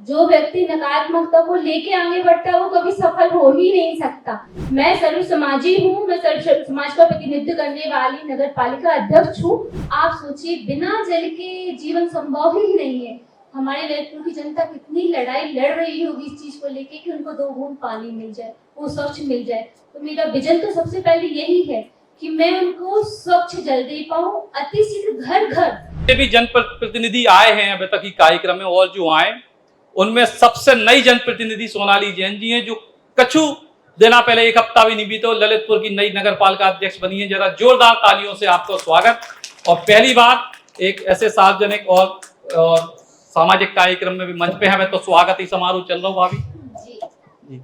जो व्यक्ति नकारात्मकता को लेके आगे बढ़ता है वो कभी सफल हो ही नहीं सकता। मैं सर्व समाजी हूँ, मैं सर्व समाज का प्रतिनिधित्व करने वाली नगर पालिका अध्यक्ष हूँ। आप सोचिए, बिना जल के जीवन संभव ही नहीं है। हमारे ललितपुर की जनता कितनी लड़ाई लड़ रही होगी इस चीज को लेके कि उनको 2 बूंद पानी मिल जाए, वो स्वच्छ मिल जाए। तो मेरा विजन तो सबसे पहले यही है कि मैं उनको स्वच्छ जल दे पाऊँ, अति शीघ्र घर घर। भी जनप्रतिनिधि आए हैं अभी तक की कार्यक्रम में, और जो आए उनमें सबसे नई जनप्रतिनिधि सोनाली जैन जी हैं, जो कछु दिना पहले, 1 हफ्ता भी नहीं बीते, ललितपुर की नई नगर पालिका अध्यक्ष बनी है। जरा जोरदार तालियों से आपको स्वागत। और पहली बार एक ऐसे सार्वजनिक और सामाजिक कार्यक्रम में भी मंच पे है, तो स्वागत ही समारोह चल रहा हूँ भाभी जी।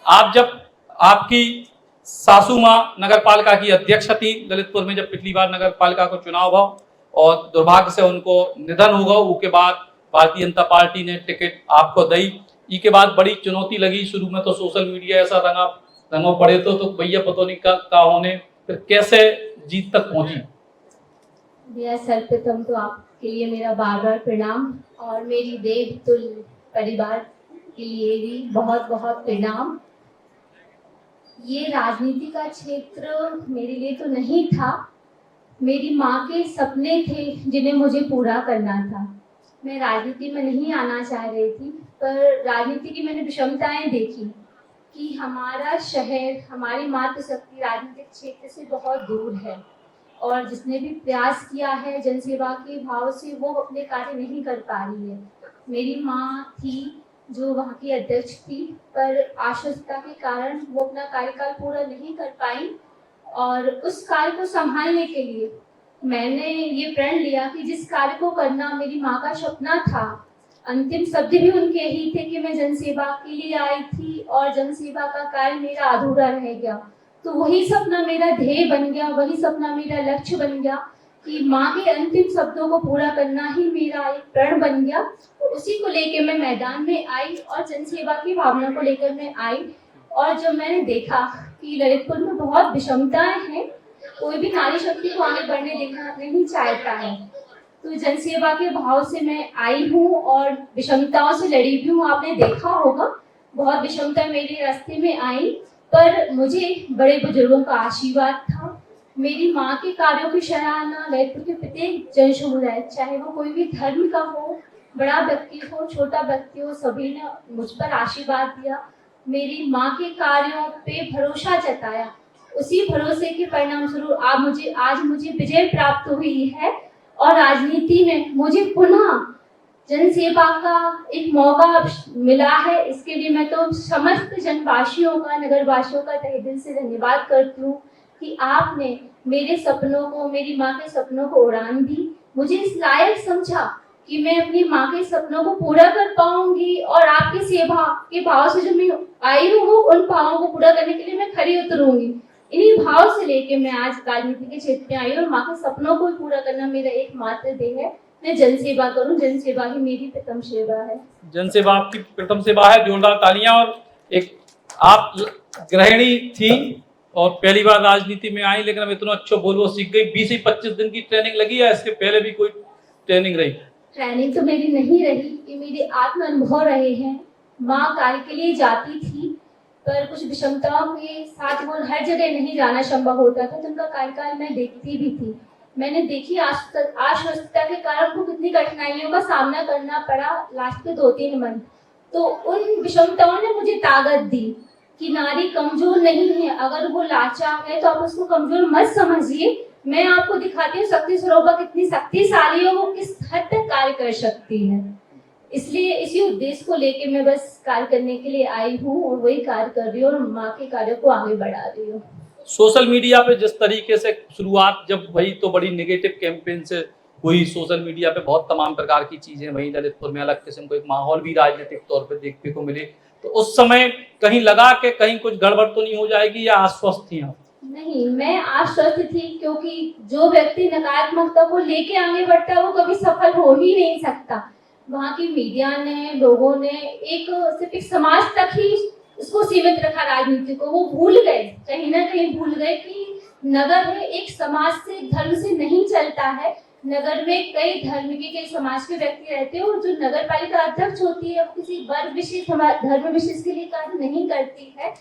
आप जब आपकी सासू माँ नगर पालिका की अध्यक्ष थी ललितपुर में, जब पिछली बार नगर पालिका को चुनाव हुआ और दुर्भाग्य से उनको निधन हो गया, उसके बाद भारतीय जनता पार्टी ने टिकट आपको दी। इसके बाद बड़ी चुनौती लगी शुरू में, तो सोशल मीडिया ऐसा रंगा पड़े तो भैया पता नहीं का होने, फिर कैसे जीत तक पहुंची? भैया सर्वप्रथम तो आपके लिए मेरा बार-बार प्रणाम और मेरी देवतुल्य परिवार के लिए भी बहुत बहुत प्रणाम। ये राजनीति का क्षेत्र मेरे लिए तो नहीं था, मेरी माँ के सपने थे जिन्हें मुझे पूरा करना था। मैं राजनीति में नहीं आना चाह रही थी, पर राजनीति की मैंने विषमताएं देखी कि हमारा शहर, हमारी मातृशक्ति राजनीतिक क्षेत्र से बहुत दूर है और जिसने भी प्रयास किया है जनसेवा के भाव से वो अपने कार्य नहीं कर पा रही है। मेरी माँ थी जो वहाँ की अध्यक्ष थी, पर अस्वस्थता के कारण वो अपना कार्यकाल पूरा नहीं कर पाई और उस कार्य को संभालने के लिए मैंने ये प्रण लिया कि जिस कार्य को करना मेरी माँ का सपना था, अंतिम शब्द भी उनके ही थे कि मैं जनसेवा के लिए आई थी और जनसेवा का कार्य मेरा अधूरा रह गया। तो वही सपना मेरा ध्येय बन गया, वही सपना मेरा लक्ष्य बन गया कि माँ के अंतिम शब्दों को पूरा करना ही मेरा एक प्रण बन गया। तो उसी को लेकर मैं मैदान में आई और जनसेवा की भावना को लेकर मैं आई। और जब मैंने देखा कि ललितपुर में बहुत विषमताएं हैं, कोई भी नारी शक्ति को आगे बढ़ने देखना नहीं चाहता है, तो जनसेवा के भाव से मैं आई हूँ और विषमताओं से लड़ी भी हूँ। आपने देखा होगा बहुत विषमता मेरे रास्ते में आई, पर मुझे बड़े बुजुर्गों का आशीर्वाद था। मेरी माँ के कार्यों की सराहना ललितपुर के प्रत्येक जन समुदाय, चाहे वो कोई भी धर्म का हो, बड़ा व्यक्ति हो, छोटा व्यक्ति हो, सभी ने मुझ पर आशीर्वाद दिया, मेरी माँ के कार्यों पे भरोसा जताया। उसी भरोसे के परिणाम स्वरूप आज मुझे विजय प्राप्त हुई है और राजनीति में मुझे पुनः जनसेवा का एक मौका मिला है। इसके लिए मैं तो समस्त जनवासियों का, नगरवासियों का तहे दिल से धन्यवाद करती हूँ कि आपने मेरे सपनों को, मेरी माँ के सपनों को उड़ान दी, मुझे इस लायक समझा कि मैं अपनी माँ के सपनों को पूरा कर पाऊंगी और आपकी सेवा के भाव से जो मैं आई हूँ उन भावों को पूरा करने के लिए मैं खरी उतरूंगी। इन्हीं भाव से लेके मैं आज राजनीति के क्षेत्र में आई और माँ के सपनों को पूरा करना मेरा एकमात्र ध्येय है। मैं जनसेवा करूं, जनसेवा ही मेरी प्रथम सेवा है। जनसेवा आपकी प्रथम सेवा है, जोरदार तालियां। और एक आप गृहिणी थी और पहली बार राजनीति में आई, लेकिन अब इतना अच्छा बोलना सीख गई। 20 से 25 दिन की ट्रेनिंग लगी है, इसके पहले भी कोई ट्रेनिंग रही? ट्रेनिंग तो मेरी नहीं रही, ये मेरे आत्म अनुभव रहे हैं। माँ कार्य के लिए जाती थी, पर कुछ विषमताओं के साथ वो हर जगह नहीं जाना संभव होता था, तो उनका कार्यकाल मैं देखती भी थी। मैंने देखी अस्वस्थता के कारण को कितनी कठिनाइयों का सामना करना पड़ा लास्ट के 2-3 मंथ। तो उन विषमताओं ने मुझे ताकत दी कि नारी कमजोर नहीं है, अगर वो लाचार है तो आप उसको कमजोर मत समझिए। मैं आपको दिखाती हूँ शक्ति स्वरूपा कितनी शक्तिशाली है, वो किस हद तक कार्य कर सकती है। इसलिए इसी उद्देश्य को लेके मैं बस कार्य करने के लिए आई हूँ और वही कार्य कर रही हूँ और माँ के कार्यों को आगे बढ़ा रही हूँ। सोशल मीडिया पे जिस तरीके से शुरुआत जब वही तो बड़ी नेगेटिव कैंपेन से हुई, सोशल मीडिया पे बहुत तमाम प्रकार की चीजें, वही ललितपुर में अलग किस्म को एक माहौल भी राजनीतिक तौर पे देखने को मिले, तो उस समय कहीं लगा कि कहीं कुछ गड़बड़ तो नहीं हो जाएगी, या आश्वस्त थी आप? नहीं, मैं आश्वस्त थी, क्योंकि जो व्यक्ति नकारात्मकता को लेके आगे बढ़ता है वो कभी सफल हो ही नहीं सकता। वहाँ की मीडिया ने, लोगों ने सिर्फ एक समाज तक ही उसको सीमित रखा राजनीति को। वो भूल गए, कहीं ना कहीं भूल गए कि नगर है एक समाज से, धर्म से नहीं चलता है। नगर में कई धर्म के कई समाज के व्यक्ति रहते हैं और जो नगर पालिका अध्यक्ष होती है वो किसी वर्ग विशेष धर्म विशेष के लिए कार्य नहीं करती है।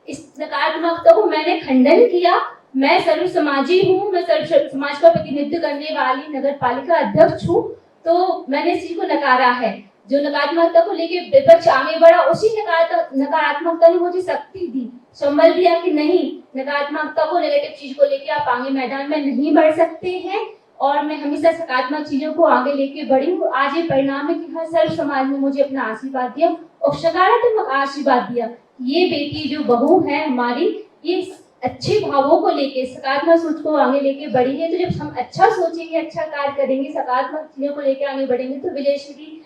इस नकारात्मकता को मैंने खंडन किया। मैं सर्व समाजी हूँ, मैं सर्व समाज का प्रतिनिधित्व करने वाली नगर पालिका अध्यक्ष हूँ, तो मैंने इस चीज को नकारा है। जो नकारात्मकता को लेके विपक्ष आगे बढ़ा, उसी नकारात्मकता ने मुझे शक्ति दी, संबल दिया कि नहीं, नकारात्मकता को, नेगेटिव चीज को लेके आप आगे मैदान में नहीं बढ़ सकते हैं। और मैं हमेशा सकारात्मक चीजों को आगे लेके बढ़ी हूँ। आज ये परिणाम है कि हर सर्व समाज ने मुझे अपना आशीर्वाद दिया और सकारात्मक आशीर्वाद दिया। ये बेटी जो बहू है हमारी, ये अच्छे भावों को लेके, सकारात्मक सोच को आगे लेके बढ़ी है। तो जब हम अच्छा सोचेंगे, अच्छा कार्य करेंगे, सकारात्मक चीजों को लेकर आगे बढ़ेंगे तो विजयश्री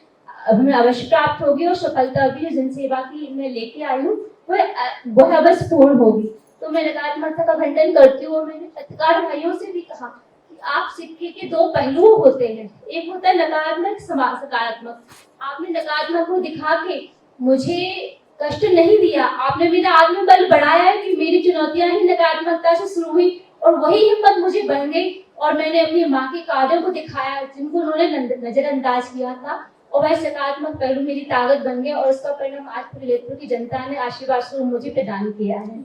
हमें अवश्य प्राप्त होगी और सफलता भी जनसेवा की मैं लेके आई हूँ वह अवश्य पूर्ण होगी। तो मैं नकारात्मकता का खंडन करती हूँ और मैंने पत्रकार भाइयों से भी कहा कि आप सिक्के के दो पहलू होते हैं, एक होता है नकारात्मक, सकारात्मक। आपने नकारात्मक को दिखा के मुझे कष्ट नहीं दिया, आपने मेरा आत्मबल बढ़ाया है कि मेरी चुनौतियां ही नकारात्मकता से शुरू हुई और वही हिम्मत मुझे बन गई और मैंने अपनी माँ के कार्यों को दिखाया जिनको उन्होंने नजरअंदाज किया था और वह सकारात्मक पहलू मेरी ताकत बन गए और उसका परिणाम आज पूरे ललितपुर की जनता ने आशीर्वाद स्वरूप मुझे प्रदान किया है।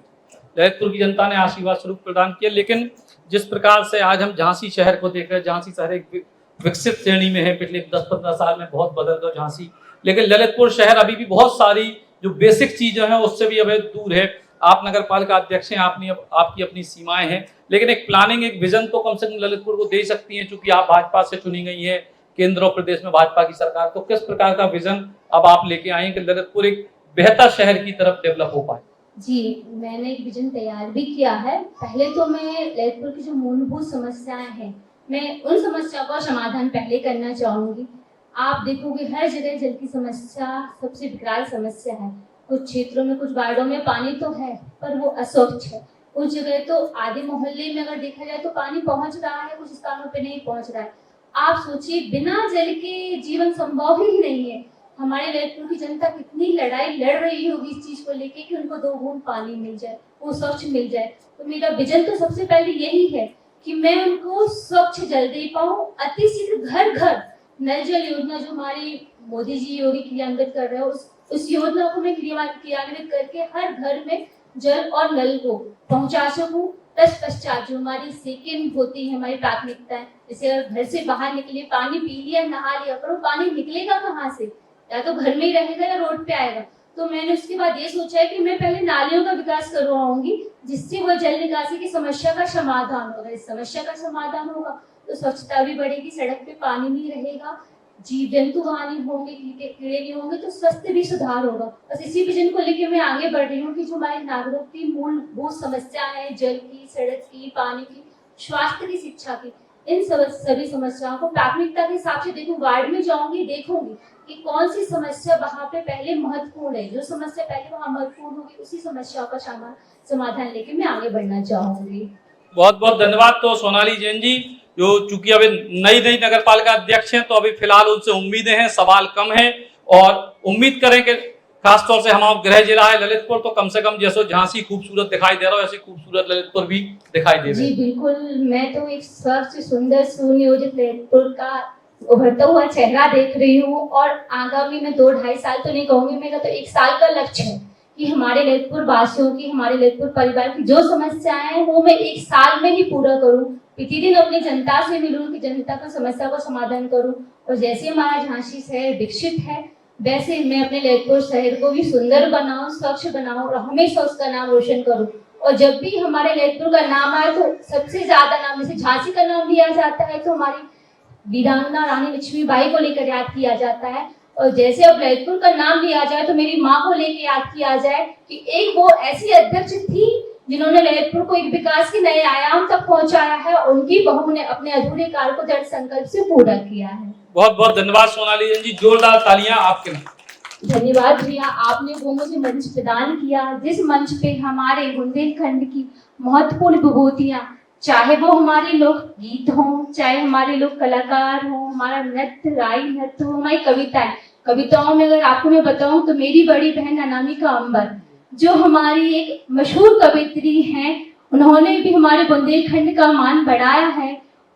ललितपुर की जनता ने आशीर्वाद स्वरूप प्रदान किया। लेकिन जिस प्रकार से आज हम झांसी शहर को देख रहे हैं, झांसी शहर एक विकसित श्रेणी में है, पिछले 10-15 साल में बहुत बदल गया झांसी, लेकिन ललितपुर शहर अभी भी बहुत सारी जो बेसिक चीजें हैं उससे भी अभी दूर है। आप नगर पालिका अध्यक्ष हैं, आपकी अपनी सीमाएं हैं, लेकिन एक प्लानिंग, एक विजन तो कम से कम ललितपुर को दे सकती हैं, चूंकि आप भाजपा से चुनी गई है, केंद्र और प्रदेश में भाजपा की सरकार। तो किस प्रकार का विजन अब आप लेके आए कि ललितपुर एक बेहतर शहर की तरफ डेवलप हो पाए? जी, मैंने एक विजन तैयार भी किया है। पहले तो मैं ललितपुर की जो मूलभूत समस्याएं हैं, मैं उन समस्याओं का समाधान पहले करना चाहूंगी। आप देखोगे हर जगह जल की समस्या सबसे विकराल समस्या है। कुछ क्षेत्रों में, कुछ वार्डों में पानी तो है पर वो अस्वच्छ है। कुछ जगह तो आधे मोहल्ले में अगर देखा जाए तो पानी पहुंच रहा है, कुछ स्थानों पे नहीं पहुंच रहा है। आप सोचिए, बिना जल के जीवन संभव ही नहीं है। हमारे ललितपुर की जनता कितनी लड़ाई लड़ रही होगी इस चीज को लेके कि उनको 2 बूंद पानी मिल जाए, वो स्वच्छ मिल जाए। तो मेरा विजन तो सबसे पहले यही है कि मैं उनको स्वच्छ जल दे पाऊँ। अति शीघ्र घर घर नल जल योजना जो हमारी मोदी जी योगी क्रियान्वित कर रहे हैं, उस योजना को मैं क्रियान्वित करके हर घर में जल और नल को पहुंचा सकूं। तत्पश्चात जो हमारी सेकंड होती है, हमारी प्राथमिकताएं, जैसे अगर घर से बाहर निकले, पानी पी लिया, नहा लिया, पर वो पानी निकलेगा कहाँ से? या तो घर में ही रहेगा या रोड पे आएगा। तो मैंने उसके बाद ये सोचा है कि मैं पहले नालियों का विकास करवाऊंगी, जिससे वह जल निकासी की समस्या का समाधान होगा। इस समस्या का समाधान होगा तो स्वच्छता भी बढ़ेगी, सड़क पे पानी नहीं रहेगा, जीव जंतु वहां नहीं होंगे, कीड़े नहीं होंगे, तो स्वास्थ्य भी सुधार होगा। बस इसी विजन को लेकर मैं आगे बढ़ रही हूँ कि जो हमारे नागरिकों की मूलभूत समस्या है, जल की, सड़क की, पानी की, स्वास्थ्य की, शिक्षा की, इन सभी समस्याओं को प्राथमिकता के हिसाब से देखूं। वार्ड में जाऊंगी, देखूंगी कि कौन सी समस्या वहां पे पहले महत्वपूर्ण है। जो समस्या पहले वहां महत्वपूर्ण होगी, उसी समस्याओं का समाधान लेके मैं आगे बढ़ना चाहूंगी। बहुत बहुत धन्यवाद। तो सोनाली जैन जी, जो चूंकि अभी नई नगर पालिका अध्यक्ष हैं, तो अभी फिलहाल उनसे उम्मीदें हैं, सवाल कम है और उम्मीद करें कि खासतौर से हमारा गृह जिला है ललितपुर, तो कम से कम जैसे झांसी खूबसूरत दिखाई दे रहा है, ऐसे खूबसूरत ललितपुर भी दिखाई दे रहा है। जी बिल्कुल, मैं तो एक स्वच्छ, सुंदर, सुनियोजित ललितपुर का उभरता हुआ चेहरा देख रही हूँ और आगामी में 2-2.5 साल तो नहीं कहूंगी, मेरा तो 1 साल का लक्ष्य है कि हमारे ललितपुर वासियों की, हमारे ललितपुर परिवार की जो समस्याएं हैं वो मैं 1 साल में ही पूरा करूं। प्रतिदिन अपनी जनता से मिलूं कि जनता का समस्या का समाधान करूं और जैसे हमारा झांसी शहर विकसित है, वैसे मैं अपने ललितपुर शहर को भी सुंदर बनाऊं, स्वच्छ बनाऊं और हमेशा उसका नाम रोशन करूं। और जब भी हमारे ललितपुर का नाम आए तो सबसे ज्यादा नाम, जैसे झांसी का नाम लिया जाता है तो हमारी वीरांगना रानी लक्ष्मीबाई को लेकर याद किया जाता है, और जैसे अब ललितपुर का नाम लिया जाए तो मेरी माँ को लेकर याद किया जाए कि एक वो ऐसी अध्यक्ष थी जिन्होंने ललितपुर को एक विकास के नए आयाम तक पहुंचाया है और उनकी बहू ने अपने अधूरे कार्य को दृढ़ संकल्प से पूरा किया है। बहुत बहुत धन्यवाद सोनाली जैन जी, जोरदार तालियां आपके लिए। धन्यवाद भैया, आपने वो मुझे मंच प्रदान किया जिस मंच पे हमारे बुंदेलखंड की महत्वपूर्ण विभूतियां, चाहे वो हमारे लोक गीत हों, चाहे हमारे लोक कलाकार हों, हमारा नृत्य, राई नृत्य हो, हमारी कविताओं में अगर आपको मैं बताऊं तो मेरी बड़ी बहन अनामिका अंबर जो हमारी एक मशहूर कवियत्री हैं, उन्होंने भी हमारे बुंदेलखंड का मान बढ़ाया है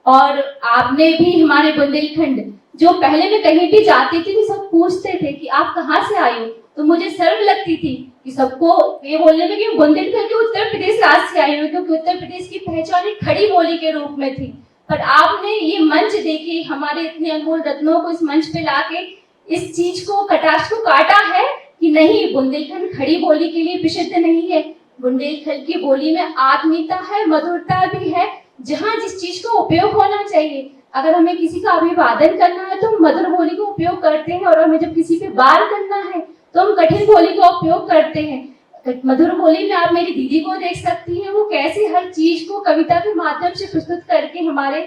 और आपने भी हमारे बुंदेलखंड, जो पहले मैं कहीं भी जाती थी तो सब पूछते थे कि आप कहाँ से आई हो, तो मुझे शर्म लगती थी कि सबको ये बोलने में कि बुंदेलखंड के उत्तर प्रदेश राज्य से आई हूँ, क्योंकि उत्तर प्रदेश की पहचान एक खड़ी बोली के रूप में थी। पर आपने ये मंच देखी, हमारे इतने अनमोल रत्नों को इस मंच पे लाके इस चीज को, कटाक्ष को काटा है कि नहीं, बुंदेलखंड खड़ी बोली के लिए प्रसिद्ध नहीं है। बुंदेलखंड की बोली में आत्मीयता है, मधुरता भी है, जहाँ जिस चीज का उपयोग होना चाहिए। अगर हमें किसी का अभिवादन करना है तो हम मधुर बोली का उपयोग करते हैं, और हमें जब किसी पे वार करना है तो हम कठिन बोली का उपयोग करते हैं। मधुर बोली में आप मेरी दीदी को देख सकती हैं, वो कैसे हर चीज को कविता के माध्यम से प्रस्तुत करके हमारे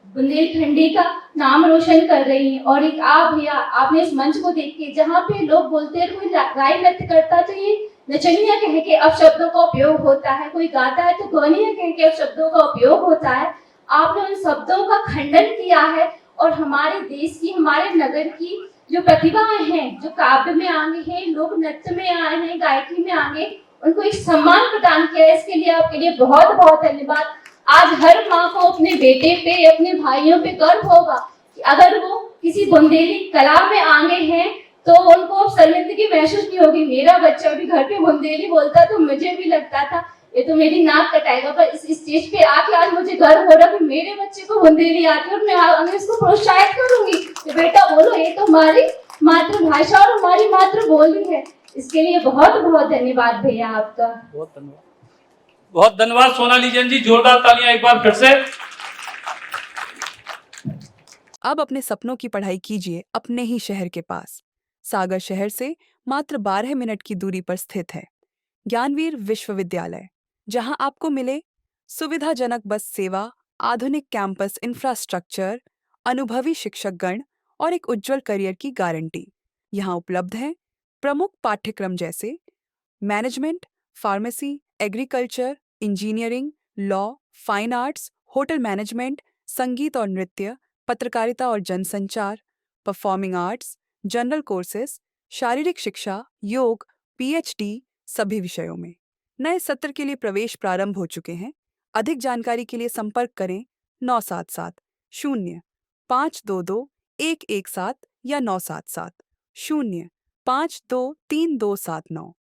बुंदेलखंडी का नाम रोशन कर रही हैं। और एक आप भैया, आपने इस मंच को देख के, जहाँ पे लोग बोलते हैं कोई गाय नृत्य करता तो ये नचनिया कह के अपशब्दों का उपयोग होता है, कोई गाता है तो गवनिया कह के अपशब्दों का उपयोग होता है। आपने उन शब्दों का खंडन किया है और हमारे देश की, हमारे नगर की जो प्रतिभाएं हैं, जो काव्य में आगे हैं, लोक नृत्य में आए हैं, गायकी में आगे, उनको एक सम्मान प्रदान किया है। इसके लिए आपके लिए बहुत बहुत धन्यवाद। आज हर माँ को अपने बेटे पे, अपने भाइयों पे गर्व होगा कि अगर वो किसी बुंदेली कला में आगे हैं तो उनको अब शर्मिंदगी महसूस नहीं होगी। मेरा बच्चा भी घर पे बुंदेली बोलता तो मुझे भी लगता था ये तो मेरी नाक कटाएगा, पर इस स्टेज पे आके आज मुझे गर्व हो रहा कि मेरे बच्चे को बुंदेली आती है, और मैं इसको प्रोत्साहित करूंगी कि बेटा बोलो, ये तो हमारी मातृभाषा और हमारी मातृ बोली है। इसके लिए बहुत बहुत धन्यवाद भैया आपका। बहुत धन्यवाद, बहुत धन्यवाद सोनाली जैन जी। जोरदार तालियां एक बार फिर से। अब अपने सपनों की पढ़ाई कीजिए अपने ही शहर के पास। सागर शहर से मात्र 12 मिनट की दूरी पर स्थित है ज्ञानवीर विश्वविद्यालय, जहां आपको मिले सुविधाजनक बस सेवा, आधुनिक कैंपस इंफ्रास्ट्रक्चर, अनुभवी शिक्षकगण और एक उज्जवल करियर की गारंटी। यहाँ उपलब्ध हैं प्रमुख पाठ्यक्रम जैसे management, pharmacy, agriculture, engineering, law, fine arts, hotel management, संगीत और नृत्य, पत्रकारिता और जनसंचार, परफॉर्मिंग आर्ट्स, जनरल कोर्सेज, शारीरिक शिक्षा, योग, पीएचडी सभी विषयों में। नए सत्र के लिए प्रवेश प्रारंभ हो चुके हैं। अधिक जानकारी के लिए संपर्क करें 977 0 522 117 या 977 0 523 279।